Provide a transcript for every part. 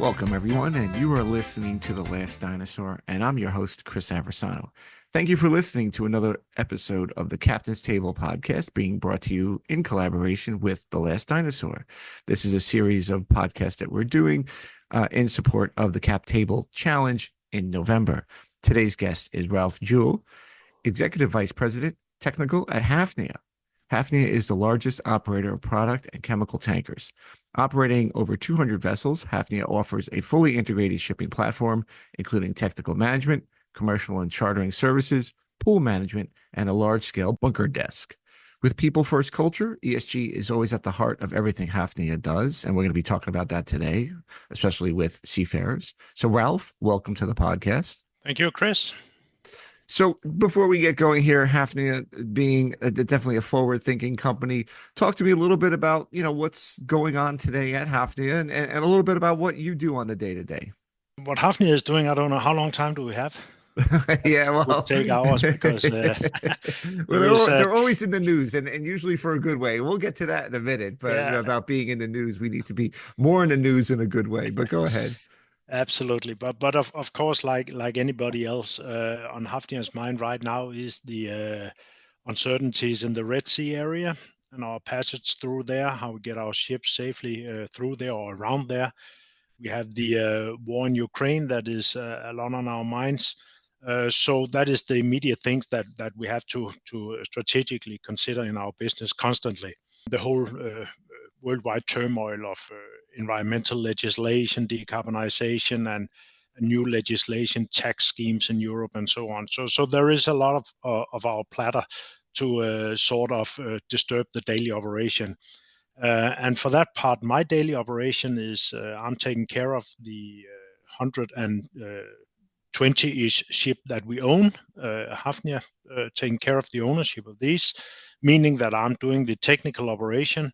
Welcome, everyone, and you are listening to The Last Dinosaur, and I'm your host, Chris Aversano. Thank you for listening to another episode of the Captain's Table podcast being brought to you in collaboration with The Last Dinosaur. This is a series of podcasts that we're doing in support of the Cap Table Challenge in November. Today's guest is Ralph Juhl, Executive Vice President, Technical at Hafnia. Hafnia is the largest operator of product and chemical tankers. Operating over 200 vessels, Hafnia offers a fully integrated shipping platform, including technical management, commercial and chartering services, pool management, and a large-scale bunker desk. With people-first culture, ESG is always at the heart of everything Hafnia does, and we're going to be talking about that today, especially with seafarers. So, Ralph, welcome to the podcast. Thank you, Chris. So before we get going here, Hafnia being definitely a forward-thinking company, talk to me a little bit about, what's going on today at Hafnia and a little bit about what you do on the day-to-day. What Hafnia is doing, I don't know, how long time do we have? Yeah, well, it would take hours because well, they're always in the news and usually for a good way. We'll get to that in a minute, but about being in the news, we need to be more in the news in a good way, but go ahead. Absolutely, but of course, like anybody else, on Hafnia's mind right now is the uncertainties in the Red Sea area and our passage through there, how we get our ships safely through there or around there. We have the war in Ukraine that is a lot on our minds. So that is the immediate things that we have to strategically consider in our business constantly. The whole worldwide turmoil of environmental legislation, decarbonization, and new legislation, tax schemes in Europe, and so on. So there is a lot of our platter to disturb the daily operation. And for that part, my daily operation is I'm taking care of the 120-ish ship that we own, Hafnia, taking care of the ownership of these, meaning that I'm doing the technical operation,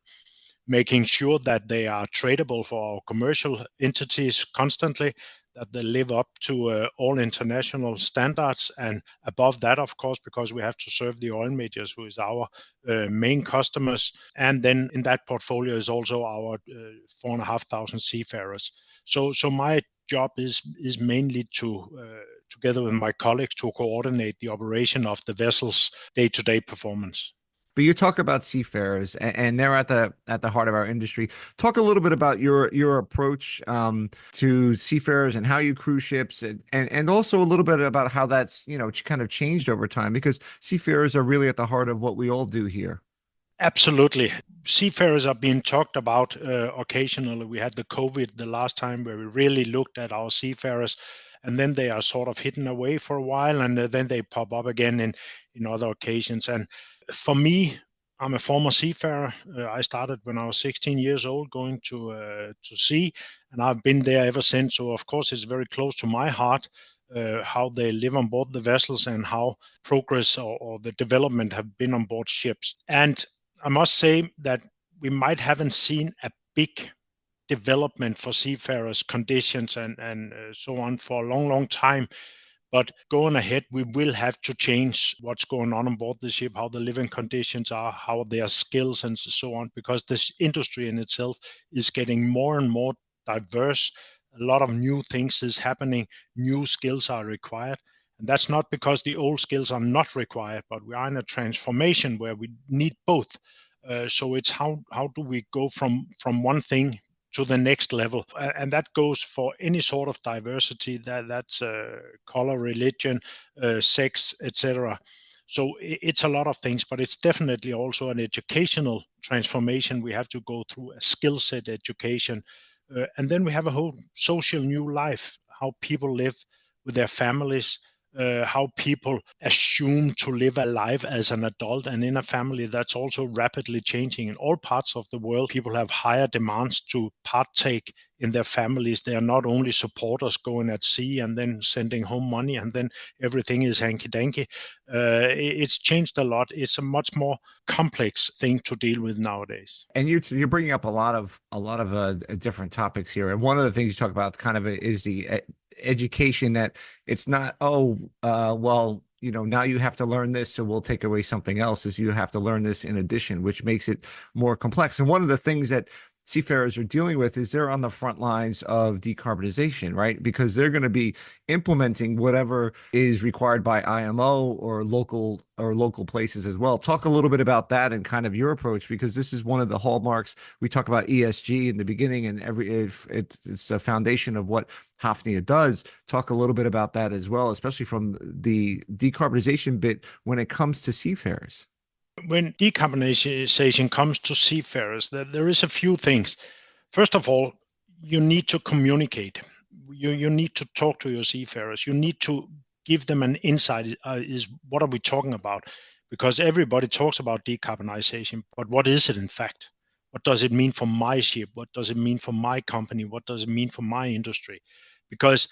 making sure that they are tradable for our commercial entities constantly, that they live up to all international standards and above that, of course, because we have to serve the oil majors, who is our main customers. And then in that portfolio is also our 4,500 seafarers. So my job is mainly to, together with my colleagues, to coordinate the operation of the vessel's day-to-day performance. But you talk about seafarers, and they're at the heart of our industry. Talk a little bit about your approach to seafarers and how you cruise ships, and also a little bit about how that's kind of changed over time, because seafarers are really at the heart of what we all do here. Absolutely. Seafarers are being talked about occasionally. We had the COVID the last time where we really looked at our seafarers, and then they are sort of hidden away for a while, and then they pop up again in other occasions. And for me, I'm a former seafarer. I started when I was 16 years old going to sea, and I've been there ever since. So of course, it's very close to my heart how they live on board the vessels and how progress or the development have been on board ships. And I must say that we might haven't seen a big development for seafarers' conditions and so on for a long time. But going ahead, we will have to change what's going on board the ship, how the living conditions are, how their skills and so on, because this industry in itself is getting more and more diverse. A lot of new things is happening. New skills are required. And that's not because the old skills are not required, but we are in a transformation where we need both. So it's how do we go from one thing to the next level, and that goes for any sort of diversity. That's color, religion, sex, etc. So it's a lot of things, but it's definitely also an educational transformation. We have to go through a skill set education, and then we have a whole social new life, how people live with their families, how people assume to live a life as an adult and in a family. That's also rapidly changing in all parts of the world. People have higher demands to partake in their families. They are not only supporters going at sea and then sending home money and then everything is hanky-danky. It's changed a lot. It's a much more complex thing to deal with nowadays. And you're bringing up a lot of different topics here. And one of the things you talk about kind of is the education, that it's not, now you have to learn this, so we'll take away something else. Is you have to learn this in addition, which makes it more complex. And one of the things that seafarers are dealing with is they're on the front lines of decarbonization, right? Because they're going to be implementing whatever is required by IMO or local places as well. Talk a little bit about that and kind of your approach, because this is one of the hallmarks. We talk about ESG in the beginning, and it's the foundation of what Hafnia does. Talk a little bit about that as well, especially from the decarbonization bit when it comes to seafarers. When decarbonization comes to seafarers, there is a few things. First of all, you need to communicate. You need to talk to your seafarers. You need to give them an insight. Is what are we talking about? Because everybody talks about decarbonization, but what is it in fact? What does it mean for my ship? What does it mean for my company? What does it mean for my industry? Because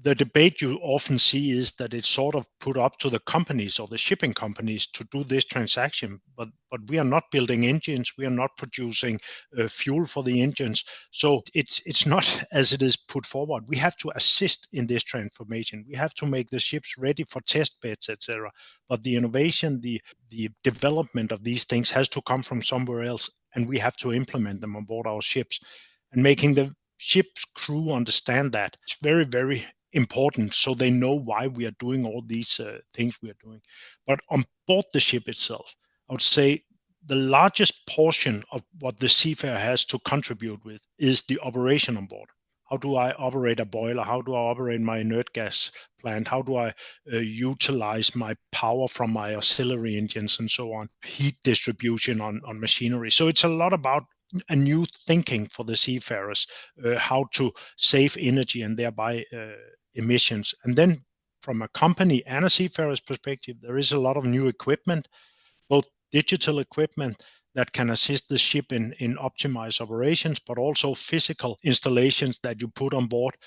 the debate you often see is that it's sort of put up to the companies or the shipping companies to do this transaction, but we are not building engines, we are not producing fuel for the engines, so it's not as it is put forward. We have to assist in this transformation. We have to make the ships ready for test beds, etc. But the innovation, the development of these things has to come from somewhere else, and we have to implement them on board our ships. And making the ship's crew understand that it's very, very important, so they know why we are doing all these things we are doing. But on board the ship itself, I would say the largest portion of what the seafarer has to contribute with is the operation on board. How do I operate a boiler? How do I operate my inert gas plant? How do I utilize my power from my auxiliary engines and so on? Heat distribution on machinery. So it's a lot about a new thinking for the seafarers, how to save energy and thereby emissions. And then from a company and a seafarer's perspective, there is a lot of new equipment, both digital equipment that can assist the ship in optimized operations, but also physical installations that you put on board,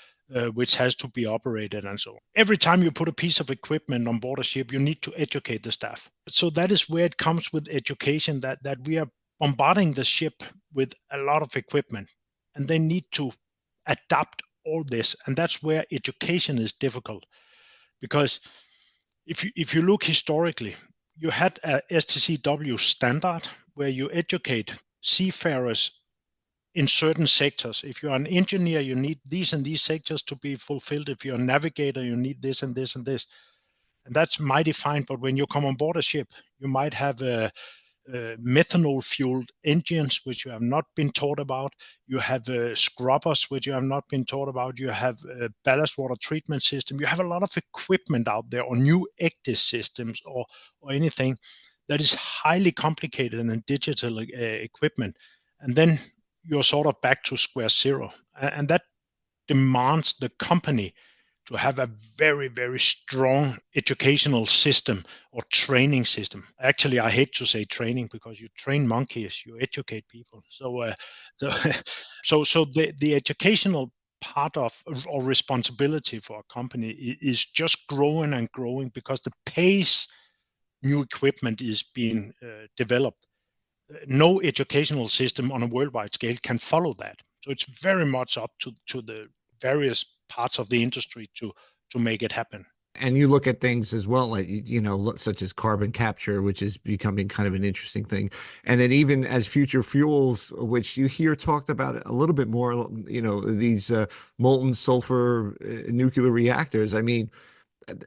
which has to be operated and so on. Every time you put a piece of equipment on board a ship, you need to educate the staff. So that is where it comes with education, that we are bombarding the ship with a lot of equipment, and they need to adapt all this. And that's where education is difficult, because if you look historically, you had a STCW standard where you educate seafarers in certain sectors. If you're an engineer, you need these and these sectors to be fulfilled. If you're a navigator, you need this and this and this. And that's mighty fine. But when you come on board a ship, you might have methanol fueled engines, which you have not been taught about. You have scrubbers, which you have not been taught about. You have ballast water treatment system. You have a lot of equipment out there, or new ECDIS systems, or anything that is highly complicated and digital equipment. And then you're sort of back to square zero. And that demands the company to have a very, very strong educational system or training system. Actually, I hate to say training, because you train monkeys, you educate people. So the educational part of or responsibility for a company is just growing and growing, because the pace new equipment is being developed. No educational system on a worldwide scale can follow that. So it's very much up to the various parts of the industry to make it happen. And you look at things as well, like, such as carbon capture, which is becoming kind of an interesting thing. And then even as future fuels, which you hear talked about a little bit more, these molten sulfur nuclear reactors. I mean,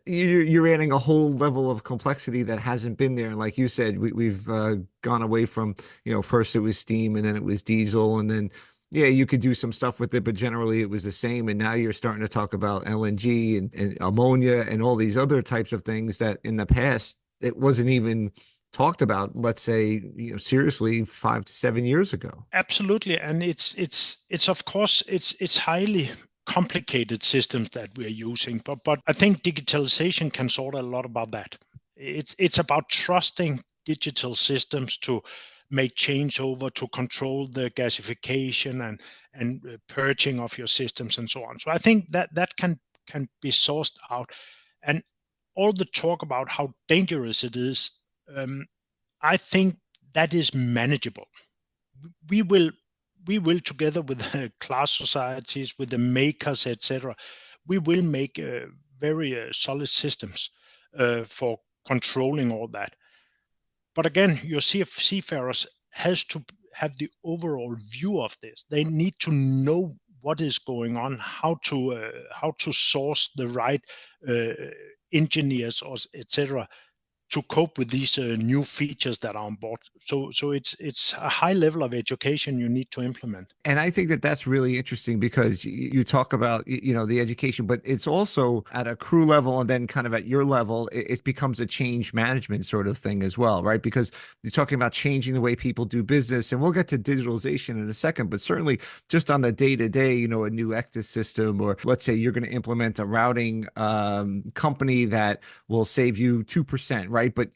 you're adding a whole level of complexity that hasn't been there. And like you said, we've gone away from, first it was steam and then it was diesel, and then yeah, you could do some stuff with it, but generally it was the same. And now you're starting to talk about LNG and ammonia and all these other types of things that in the past it wasn't even talked about, let's say, seriously, 5 to 7 years ago. Absolutely. And it's of course it's highly complicated systems that we're using, but I think digitalization can sort a lot about that. It's about trusting digital systems to make changeover, to control the gasification and purging of your systems and so on. So I think that can be sourced out. And all the talk about how dangerous it is, I think that is manageable. We will together with the class societies, with the makers, etc., we will make very solid systems for controlling all that. But again, your seafarers have the overall view of this. They need to know what is going on, how to source the right engineers, or etc., to cope with these new features that are on board. So it's a high level of education you need to implement. And I think that that's really interesting because you talk about, the education, but it's also at a crew level and then kind of at your level, it becomes a change management sort of thing as well, right? Because you're talking about changing the way people do business, and we'll get to digitalization in a second, but certainly just on the day to day, a new ECTA system, or let's say you're going to implement a routing company that will save you 2%, right? But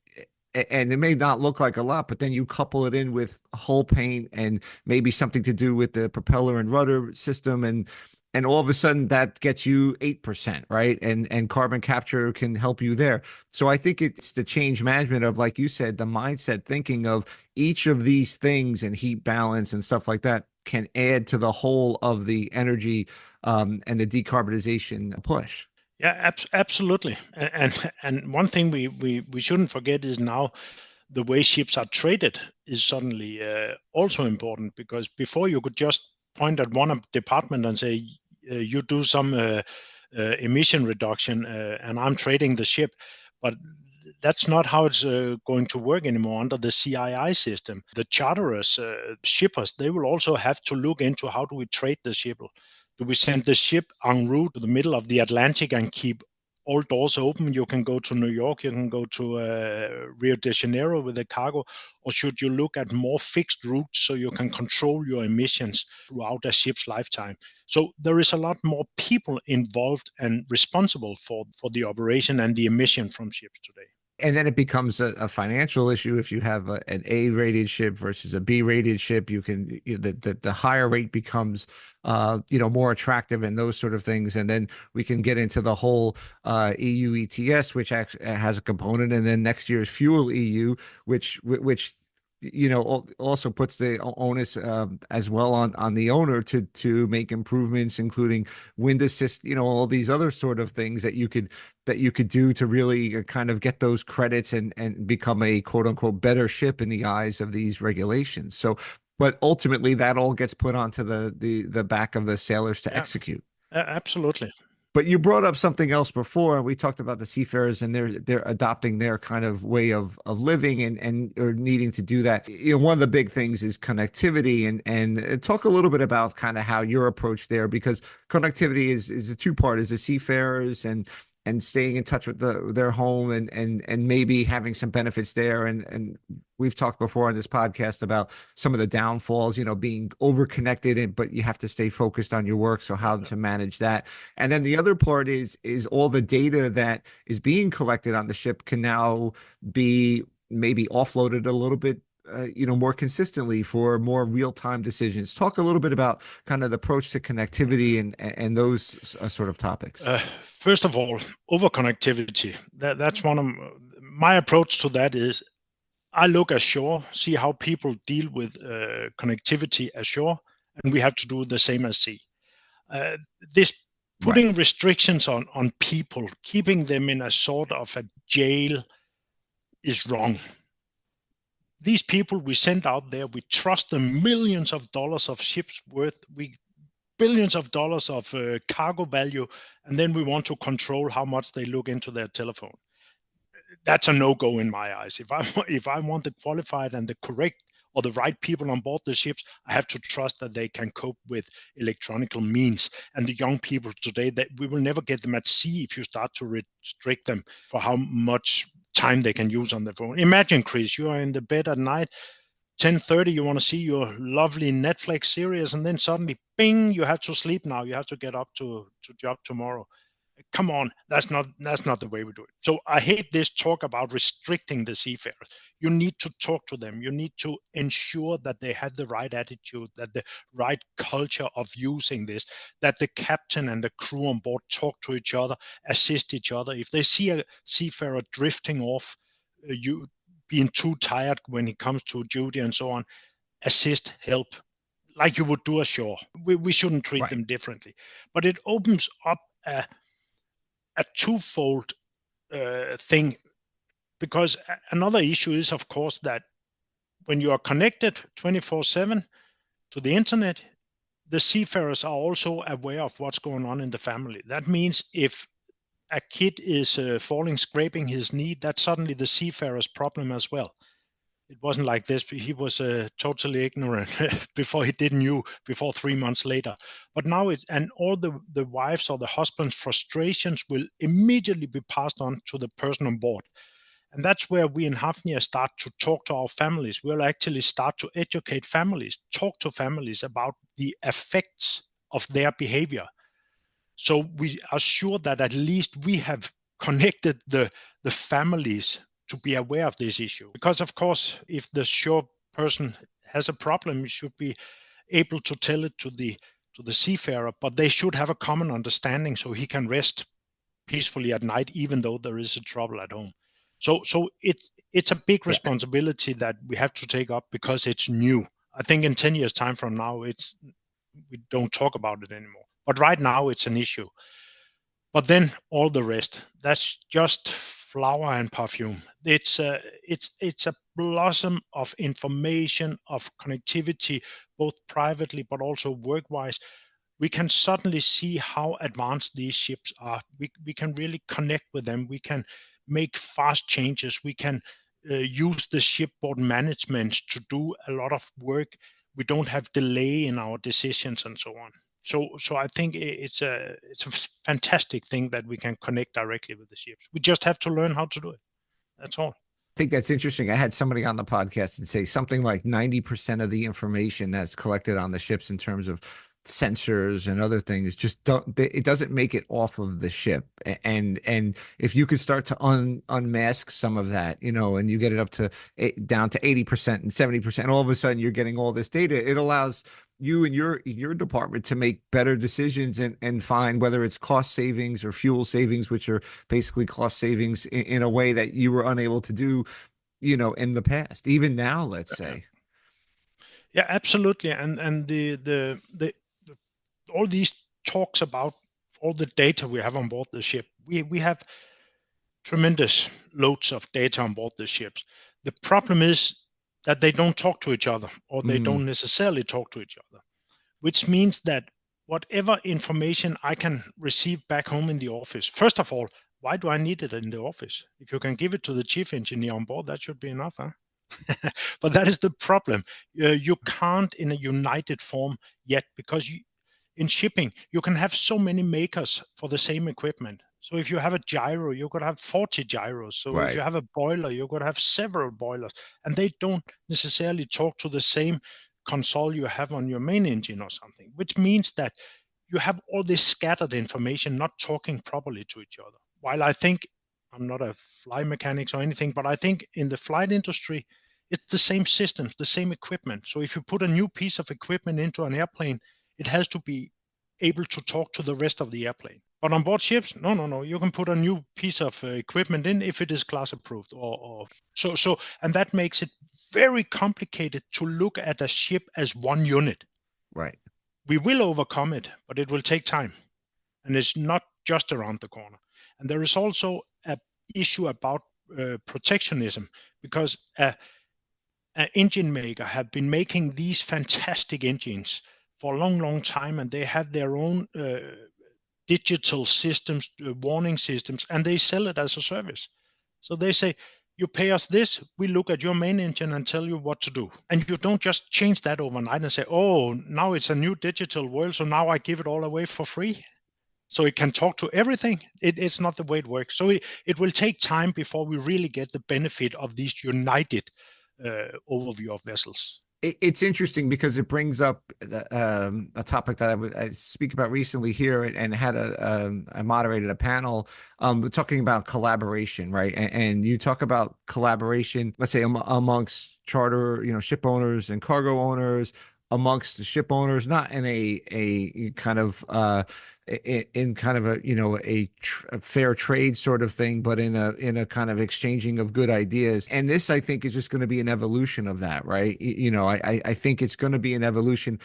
and it may not look like a lot, but then you couple it in with hull paint and maybe something to do with the propeller and rudder system, and all of a sudden that gets you 8%, right? And carbon capture can help you there. So I think it's the change management of, like you said, the mindset thinking of each of these things, and heat balance and stuff like that can add to the whole of the energy and the decarbonization push. Yeah, absolutely. And one thing we shouldn't forget is now the way ships are traded is suddenly also important, because before you could just point at one department and say, you do some emission reduction and I'm trading the ship. But that's not how it's going to work anymore under the CII system. The charterers, shippers, they will also have to look into how do we trade the ship. Do we send the ship en route to the middle of the Atlantic and keep all doors open? You can go to New York, you can go to Rio de Janeiro with the cargo, or should you look at more fixed routes so you can control your emissions throughout a ship's lifetime? So there is a lot more people involved and responsible for the operation and the emission from ships today. And then it becomes a financial issue. If you have an A-rated ship versus a B-rated ship, you can the higher rate becomes more attractive and those sort of things. And then we can get into the whole EU ETS, which actually has a component, and then next year's Fuel EU, which also puts the onus as well on the owner to make improvements, including wind assist, all these other sort of things that you could do to really kind of get those credits and become a quote unquote better ship in the eyes of these regulations. So, but ultimately that all gets put onto the back of the sailors to execute. Absolutely. But you brought up something else before. We talked about the seafarers and they're adopting their kind of way of living and or needing to do that. One of the big things is connectivity, and talk a little bit about kind of how your approach there, because connectivity is a two-part: is the seafarers and staying in touch with their home and maybe having some benefits there. And we've talked before on this podcast about some of the downfalls, being over-connected, but you have to stay focused on your work. So how to manage that. And then the other part is all the data that is being collected on the ship can now be maybe offloaded a little bit more consistently for more real-time decisions. Talk a little bit about kind of the approach to connectivity and those sort of topics. First of all, over-connectivity. That's one of my approach to that is I look ashore, see how people deal with connectivity ashore, and we have to do the same as sea. This putting restrictions on people, keeping them in a sort of a jail is wrong. These people we send out there, we trust them millions of dollars of ships worth, billions of dollars of cargo value, and then we want to control how much they look into their telephone. That's a no-go in my eyes. If I want the qualified and the correct or the right people on board the ships, I have to trust that they can cope with electronical means. And the young people today, that we will never get them at sea if you start to restrict them for how much time they can use on the phone. Imagine, Chris, you are in the bed at night, 10:30, you want to see your lovely Netflix series, and then suddenly, bing, you have to sleep now. You have to get up to job tomorrow. Come on, that's not the way we do it. So I hate this talk about restricting the seafarers. You need to talk to them. You need to ensure that they have the right attitude, that the right culture of using this, that the captain and the crew on board talk to each other, assist each other. If they see a seafarer drifting off, you being too tired when he comes to duty and so on, assist, help, like you would do ashore. We shouldn't treat them differently. But it opens up a twofold thing, because another issue is, of course, that when you are connected 24/7 to the internet, the seafarers are also aware of what's going on in the family. That means if a kid is falling, scraping his knee, that's suddenly the seafarer's problem as well. It wasn't like this. He was totally ignorant before he didn't knew before 3 months later. But now and all the wives or the husband's frustrations will immediately be passed on to the person on board. And that's where we in Hafnia start to talk to our families. We'll actually start to educate families, talk to families about the effects of their behavior. So we are sure that at least we have connected the families to be aware of this issue. Because of course, if the shore person has a problem, you should be able to tell it to the seafarer, but they should have a common understanding so he can rest peacefully at night, even though there is a trouble at home. So it's a big responsibility that we have to take up because it's new. I think in 10 years time from now, we don't talk about it anymore. But right now it's an issue. But then all the rest, that's just flower and perfume. It's a blossom of information, of connectivity, both privately but also work-wise. We can suddenly see how advanced these ships are. We can really connect with them. We can make fast changes. We can use the shipboard management to do a lot of work. We don't have delay in our decisions and so on. So I think it's a fantastic thing that we can connect directly with the ships. We just have to learn how to do it. That's all. I think that's interesting. I had somebody on the podcast and say something like 90% of the information that's collected on the ships in terms of sensors and other things just it doesn't make it off of the ship. And if you could start to unmask some of that, and you get it up to down to 80% and 70%, all of a sudden you're getting all this data. It allows you and your department to make better decisions and find whether it's cost savings or fuel savings, which are basically cost savings in a way that you were unable to do, in the past, even now, let's say. Yeah, absolutely. And the all these talks about all the data we have on board the ship. We have tremendous loads of data on board the ships. The problem is that they don't talk to each other, or they don't necessarily talk to each other, which means that whatever information I can receive back home in the office, first of all, why do I need it in the office? If you can give it to the chief engineer on board, that should be enough, huh? But that is the problem. You can't in a united form yet, because in shipping, you can have so many makers for the same equipment. So if you have a gyro, you could have 40 gyros. So Right. if you have a boiler, you could have several boilers, and they don't necessarily talk to the same console you have on your main engine or something, which means that you have all this scattered information not talking properly to each other. While I think, I'm not a fly mechanic or anything, but I think in the flight industry, it's the same systems, the same equipment. So if you put a new piece of equipment into an airplane, it has to be able to talk to the rest of the airplane. But on board ships, no. You can put a new piece of equipment in if it is class approved, and that makes it very complicated to look at a ship as one unit. Right. We will overcome it, but it will take time, and it's not just around the corner. And there is also an issue about protectionism, because an engine maker have been making these fantastic engines for a long time, and they have their own digital systems, warning systems, and they sell it as a service. So they say, you pay us this, we look at your main engine and tell you what to do. And you don't just change that overnight and say, oh, now it's a new digital world, so now I give it all away for free, so it can talk to everything. It's not the way it works. So it will take time before we really get the benefit of these united overview of vessels. It's interesting because it brings up a topic that I speak about recently here, and had I moderated a panel talking about collaboration, right? And you talk about collaboration, let's say amongst charter, ship owners and cargo owners, amongst the ship owners, not in a kind of in kind of a a fair trade sort of thing, but in a kind of exchanging of good ideas. And this, I think, is just going to be an evolution of that, right? I think it's going to be an evolution,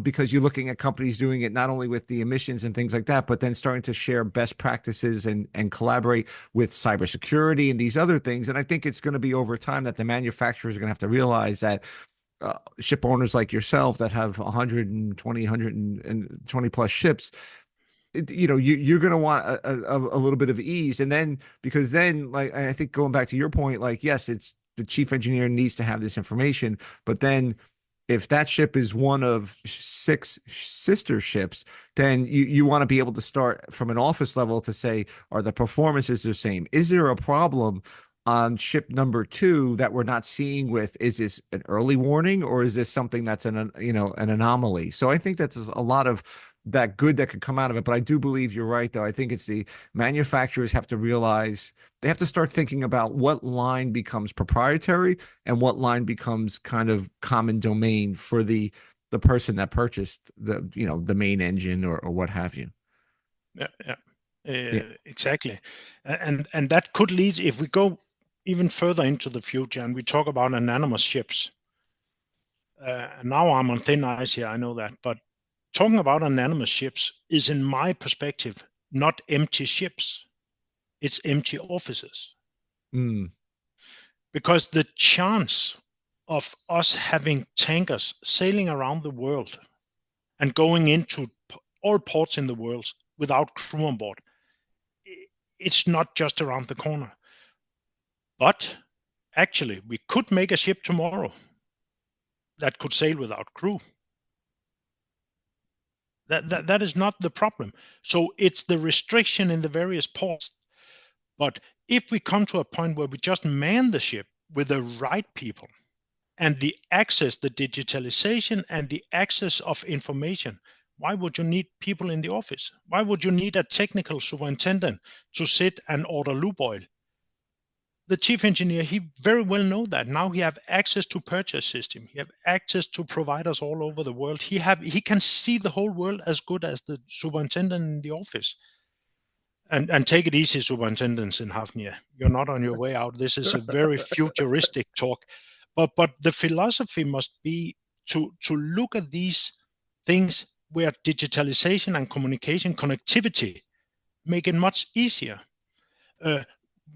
because you're looking at companies doing it not only with the emissions and things like that, but then starting to share best practices and collaborate with cybersecurity and these other things. And I think it's going to be over time that the manufacturers are going to have to realize that ship owners like yourself that have 120 plus ships, you're going to want a little bit of ease. And then, because then, like, I think going back to your point, like, yes, it's the chief engineer needs to have this information, but then if that ship is one of 6 sister ships, then you want to be able to start from an office level to say, are the performances the same? Is there a problem on ship number 2 that we're not seeing with? Is this an early warning, or is this something that's an anomaly? So I think that's a lot of that good that could come out of it. But I do believe you're right, though. I think it's the manufacturers have to realize they have to start thinking about what line becomes proprietary and what line becomes kind of common domain for the person that purchased the main engine or what have you. Yeah, yeah, Yeah. exactly. And that could lead, if we go even further into the future and we talk about anonymous ships. Now I'm on thin ice here, I know that, but talking about anonymous ships is, in my perspective, not empty ships. It's empty offices. Mm. Because the chance of us having tankers sailing around the world and going into all ports in the world without crew on board, it's not just around the corner. But actually, we could make a ship tomorrow that could sail without crew. That is not the problem. So it's the restriction in the various ports. But if we come to a point where we just man the ship with the right people and the access, the digitalization and the access of information, why would you need people in the office? Why would you need a technical superintendent to sit and order lube oil? The chief engineer, he very well know that. Now he have access to purchase system. He have access to providers all over the world. He can see the whole world as good as the superintendent in the office. And take it easy, superintendents in Hafnia. You're not on your way out. This is a very futuristic talk. But the philosophy must be to look at these things where digitalization and communication connectivity make it much easier.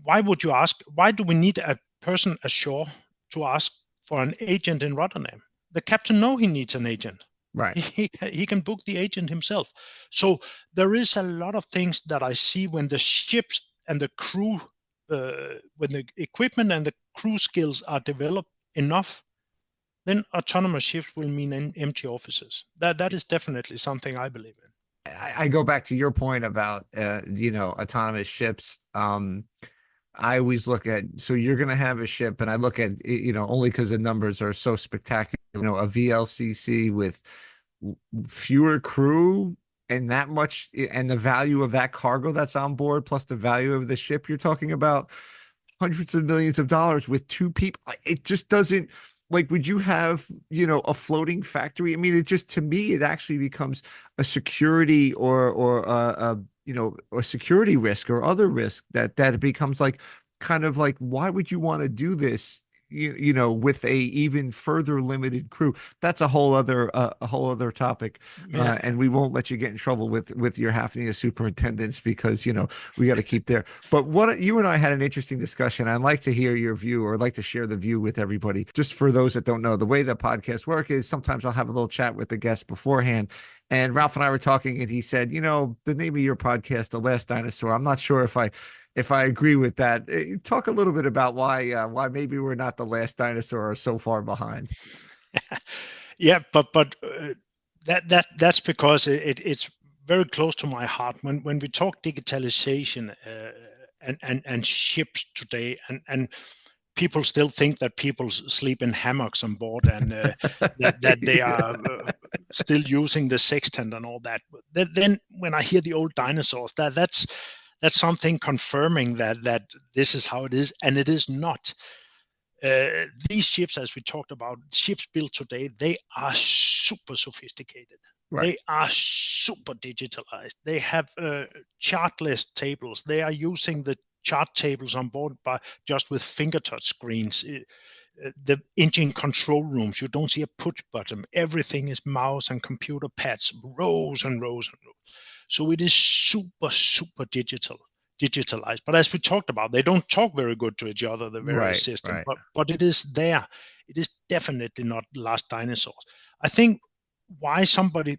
Why do we need a person ashore to ask for an agent in Rotterdam? The captain knows he needs an agent. Right. He can book the agent himself. So there is a lot of things that I see when the ships and the crew, when the equipment and the crew skills are developed enough, then autonomous ships will mean empty offices. That is definitely something I believe in. I go back to your point about autonomous ships. I always look at, so you're going to have a ship, and I look at, only because the numbers are so spectacular, a VLCC with fewer crew and that much, and the value of that cargo that's on board, plus the value of the ship, you're talking about hundreds of millions of dollars with 2 people. It just doesn't, like, would you have, a floating factory? I mean, it just, to me, it actually becomes a security or or security risk or other risk that it becomes like, kind of like, why would you want to do this, with a even further limited crew? That's a whole other topic. Yeah. And we won't let you get in trouble with your Hafnia superintendents, because, we got to keep there. But what you and I had an interesting discussion. I'd like to hear your view, or I'd like to share the view with everybody. Just for those that don't know, the way that podcasts work is sometimes I'll have a little chat with the guest beforehand. And Ralph and I were talking, and he said, the name of your podcast, The Last Dinosaur, I'm not sure if I agree with that. Talk a little bit about why maybe we're not the last dinosaur or so far behind. Yeah, but that's because it's very close to my heart. When we talk digitalization and ships today, and people still think that people sleep in hammocks on board, and that they are still using the sextant and all that. Then when I hear the old dinosaurs, that's something confirming that this is how it is, and it is not. These ships, as we talked about, ships built today, they are super sophisticated. Right. They are super digitalized. They have chart list tables. They are using the chart tables on board by just with finger touch screens. The engine control rooms, you don't see a push button. Everything is mouse and computer pads, rows and rows and rows. So it is super, super digitalized. But as we talked about, they don't talk very good to each other, the various Right. systems. Right. But it is there. It is definitely not last dinosaurs. I think why somebody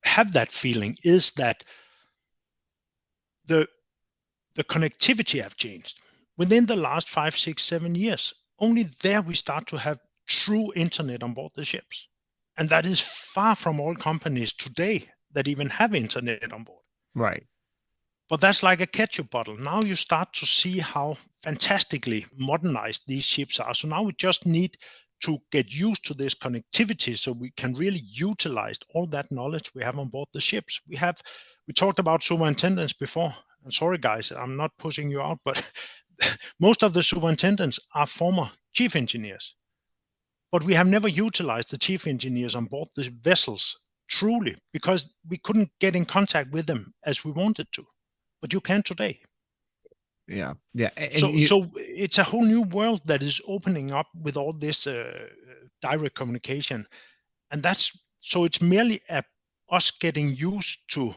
have that feeling is that the the connectivity have changed within the last 5, 6, 7 years. Only there we start to have true internet on board the ships, and that is far from all companies today that even have internet on board. Right. But that's like a ketchup bottle. Now you start to see how fantastically modernized these ships are. So now we just need to get used to this connectivity so we can really utilize all that knowledge we have on board the ships. We talked about superintendents before. I'm sorry, guys, I'm not pushing you out, but most of the superintendents are former chief engineers. But we have never utilized the chief engineers on board the vessels truly because we couldn't get in contact with them as we wanted to. But you can today. Yeah. Yeah. And So it's a whole new world that is opening up with all this direct communication, and it's merely us getting used to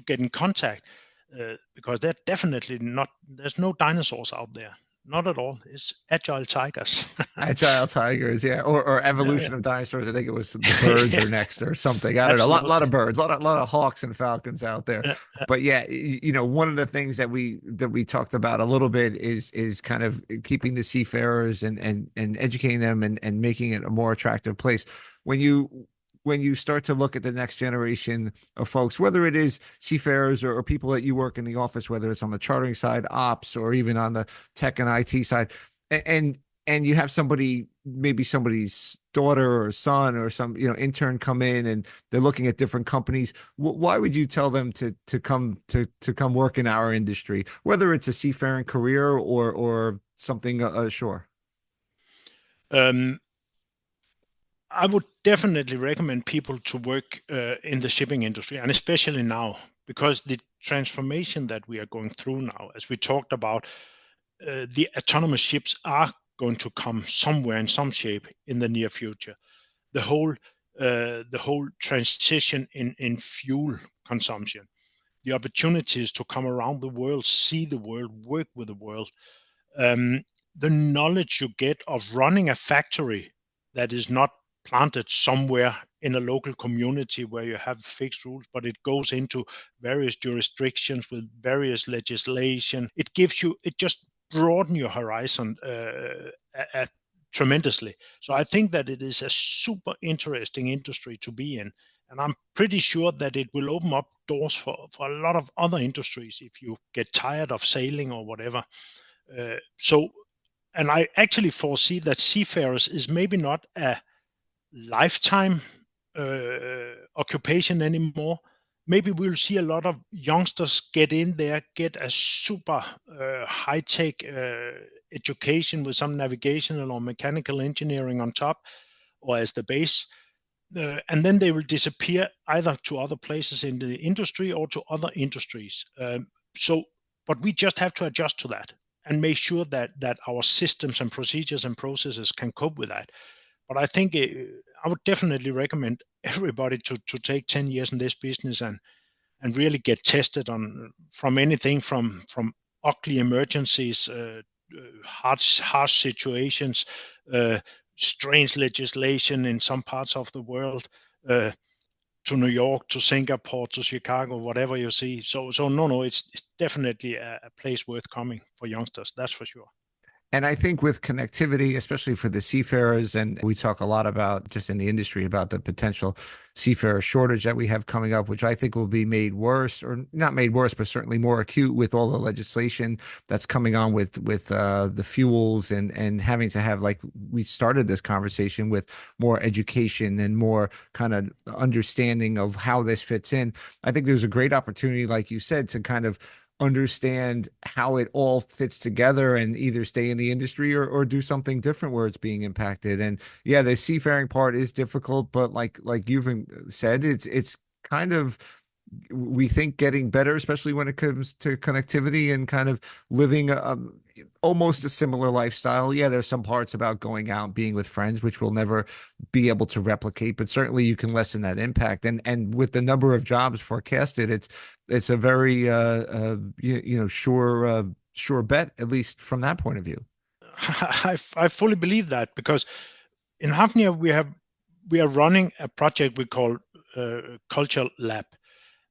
get in contact because they're definitely not. There's no dinosaurs out there, not at all. It's agile tigers. agile tigers, yeah, or Yeah, evolution of dinosaurs. I think it was the birds yeah. or next or something. I don't know. A lot Absolutely. of birds, lot of hawks and falcons out there. Yeah, But yeah, one of the things that we talked about a little bit is kind of keeping the seafarers and educating them and making it a more attractive place. When you start to look at the next generation of folks, whether it is seafarers or people that you work in the office, whether it's on the chartering side, ops, or even on the tech and IT side, and and you have somebody, maybe somebody's daughter or son or some intern come in and they're looking at different companies, why would you tell them to come work in our industry, whether it's a seafaring career or something ashore? um, I would definitely recommend people to work in the shipping industry, and especially now, because the transformation that we are going through now, as we talked about, the autonomous ships are going to come somewhere in some shape in the near future. The whole transition in fuel consumption, the opportunities to come around the world, see the world, work with the world, um, the knowledge you get of running a factory that is not planted somewhere in a local community where you have fixed rules, but it goes into various jurisdictions with various legislation. It just broaden your horizon tremendously. So I think that it is a super interesting industry to be in. And I'm pretty sure that it will open up doors for a lot of other industries if you get tired of sailing or whatever. And I actually foresee that seafarers is maybe not a lifetime occupation anymore. Maybe we'll see a lot of youngsters get in there, get a super high-tech education with some navigational or mechanical engineering on top or as the base. And then they will disappear either to other places in the industry or to other industries. But we just have to adjust to that and make sure that our systems and procedures and processes can cope with that. But I think I would definitely recommend everybody to take 10 years in this business and really get tested on from anything from ugly emergencies, harsh situations, strange legislation in some parts of the world, to New York, to Singapore, to Chicago, whatever you see. So no, it's definitely a place worth coming for youngsters. That's for sure. And I think with connectivity, especially for the seafarers, and we talk a lot about just in the industry about the potential seafarer shortage that we have coming up, which I think will be made worse, or not made worse, but certainly more acute with all the legislation that's coming on with the fuels and having to have, like we started this conversation with, more education and more kind of understanding of how this fits in. I think there's a great opportunity, like you said, to kind of understand how it all fits together and either stay in the industry or do something different where it's being impacted. And yeah, the seafaring part is difficult, but like you've said, it's kind of, we think, getting better, especially when it comes to connectivity and kind of living almost a similar lifestyle. Yeah, there's some parts about going out and being with friends, which we'll never be able to replicate, but certainly you can lessen that impact. And with the number of jobs forecasted, it's a very sure bet, at least from that point of view. I fully believe that, because in Hafnia we are running a project we call Culture Lab.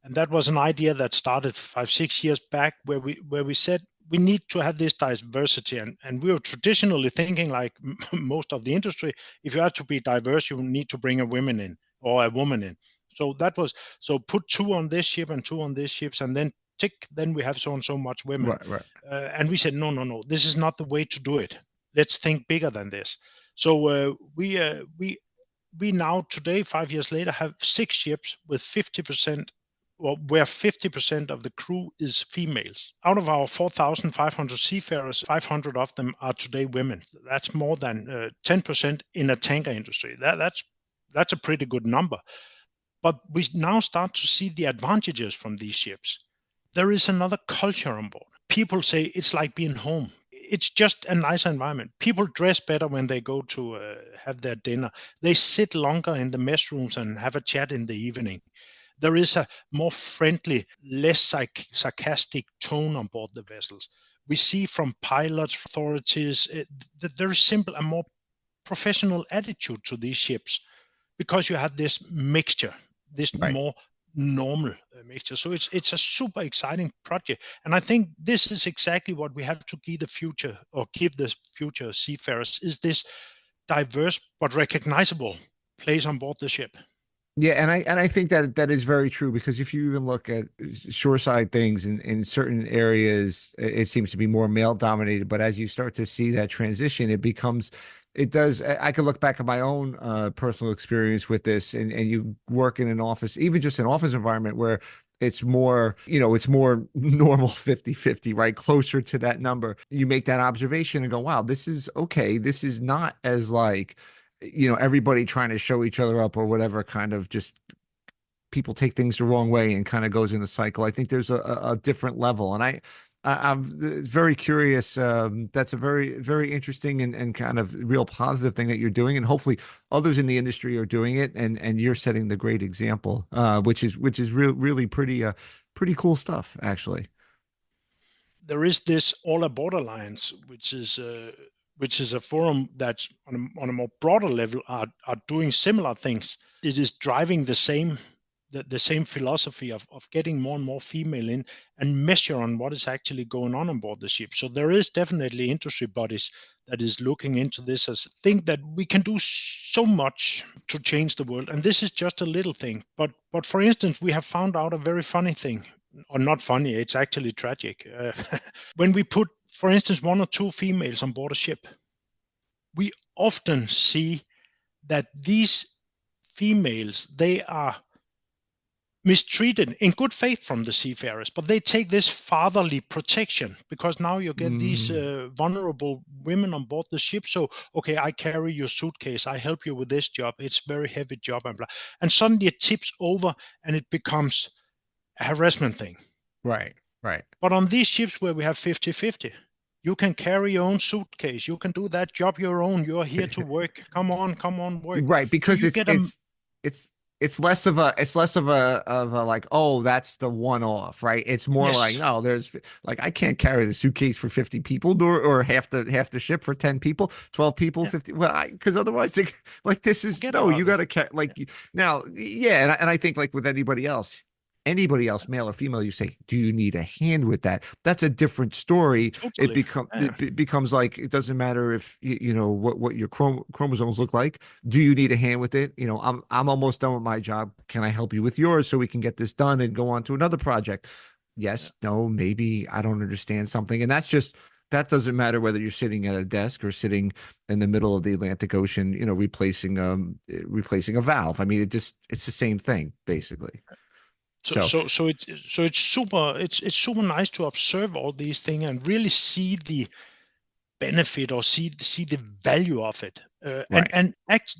And that was an idea that started 5, 6 years back, where we said we need to have this diversity, and we were traditionally thinking, like most of the industry, if you have to be diverse, you need to bring a woman in or a woman in. So that was, so put two on this ship and two on this ships, and then tick, then we have so and so much women. Right, right. And we said, no, no, no, this is not the way to do it. Let's think bigger than this. So we now today, 5 years later, have 6 ships with 50%, well, where 50% of the crew is females. Out of our 4,500 seafarers, 500 of them are today women. That's more than 10% in a tanker industry. That's a pretty good number. But we now start to see the advantages from these ships. There is another culture on board. People say it's like being home. It's just a nicer environment. People dress better when they go to have their dinner. They sit longer in the mess rooms and have a chat in the evening. There is a more friendly, less sarcastic tone on board the vessels. We see from pilots, authorities, that there is simple a more professional attitude to these ships, because you have this mixture, this Right. more normal mixture. So it's a super exciting project, and I think this is exactly what we have to give the future, or give the future seafarers, is this diverse but recognizable place on board the ship. Yeah, and I think that that is very true, because if you even look at shoreside things in certain areas, it seems to be more male dominated. But as you start to see that transition, it becomes, it does. I could look back at my own personal experience with this, and you work in an office, even just an office environment where it's more, it's more normal 50-50, right? Closer to that number. You make that observation and go, wow, this is okay. This is not as like, everybody trying to show each other up or whatever, kind of just people take things the wrong way and kind of goes in the cycle. I think there's a different level. And I'm very curious. That's a very, very interesting and kind of real positive thing that you're doing. And hopefully others in the industry are doing it. And you're setting the great example, which is really pretty cool stuff, actually. There is this All Aboard Alliance, which is a forum that on a more broader level are doing similar things. It is driving the same philosophy of getting more and more female in, and measure on what is actually going on board the ship. So there is definitely industry bodies that is looking into this, as think that we can do so much to change the world. And this is just a little thing. But for instance, we have found out a very funny thing, or not funny, it's actually tragic. When we put, for instance, one or two females on board a ship, we often see that these females, they are mistreated in good faith from the seafarers, but they take this fatherly protection, because now you get these Mm, vulnerable women on board the ship. So, okay, I carry your suitcase, I help you with this job, it's very heavy job, and blah. And suddenly it tips over and it becomes a harassment thing. right, right. But on these ships where we have 50-50, you can carry your own suitcase. You can do that job your own. You're here to work. Come on, work. Right, So because you get a, it's it's less of a like, oh, that's the one off, right? It's more like, yes, no, there's like, I can't carry the suitcase for 50 people, or half the ship for 10 people, 12 people, yeah, 50. Well, because otherwise like, this is, forget no, about you got it. to Yeah, now, yeah, and I think, like with anybody else, male or female, you say, do you need a hand with that? That's a different story. it totally. become Yeah, it becomes like, it doesn't matter if you know what your chromosomes look like. Do you need a hand with it? I'm almost done with my job. Can I help you with yours so we can get this done and go on to another project? yeah. Yes, no, maybe, I don't understand something. And that doesn't matter whether you're sitting at a desk or sitting in the middle of the Atlantic Ocean, replacing a valve. I mean, it's the same thing, basically. So It's super nice to observe all these things and really see the benefit or see the value of it. right,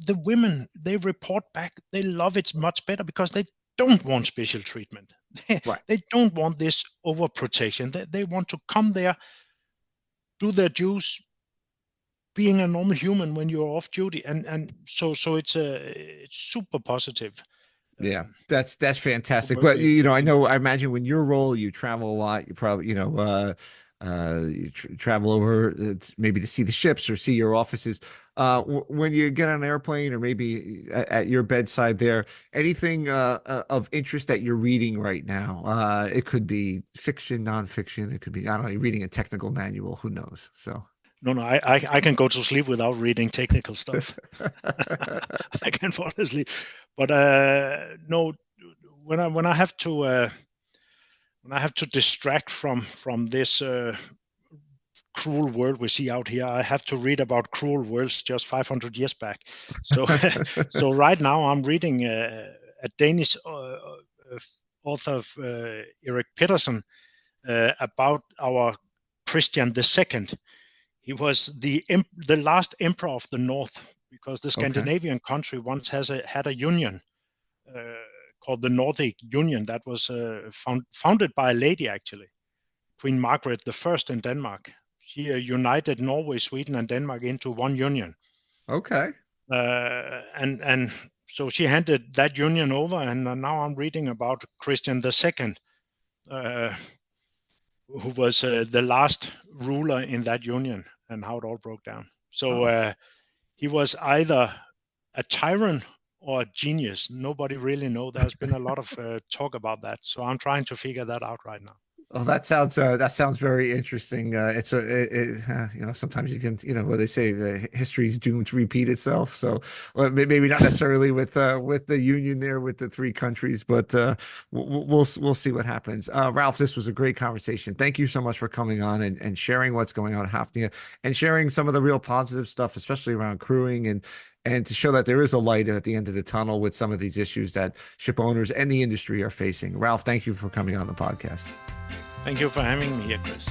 The women, they report back, they love it much better because they don't want special treatment. right. They don't want this overprotection. They want to come there, do their dues, being a normal human when you're off duty, and so it's super positive Yeah, um, that's to fantastic. work But with I agency. imagine when your role, you travel a lot. You probably, travel over maybe to see the ships or see your offices. When you get on an airplane or maybe at your bedside there, anything of interest that you're reading right now? It could be fiction, nonfiction. It could be, I don't know, you're reading a technical manual. Who knows? So. No, I can go to sleep without reading technical stuff. I can fall asleep. But no, when I have to distract from this cruel world we see out here, I have to read about cruel worlds just 500 years back. So so right now I'm reading a Danish author, Erik Peterson, about our Christian II. He was the last emperor of the North, because the Okay. Scandinavian country once had a union uh, called the Nordic Union that was founded by a lady, actually, Queen Margaret the First in Denmark. She united Norway, Sweden, and Denmark into one union, Okay. and so she handed that union over, and now I'm reading about Christian II, uh, who was the last ruler in that union, and how it all broke down. So Oh, he was either a tyrant or a genius. Nobody really know. There's been a lot of talk about that. So I'm trying to figure that out right now. well, that sounds very interesting. Sometimes you can, what they say, the history is doomed to repeat itself. So, well, maybe not necessarily with the union there with the three countries, but we'll see what happens. Ralph, this was a great conversation. Thank you so much for coming on and sharing what's going on at Hafnia and sharing some of the real positive stuff, especially around crewing and to show that there is a light at the end of the tunnel with some of these issues that ship owners and the industry are facing. Ralph, thank you for coming on the podcast. Thank you for having me here, Chris.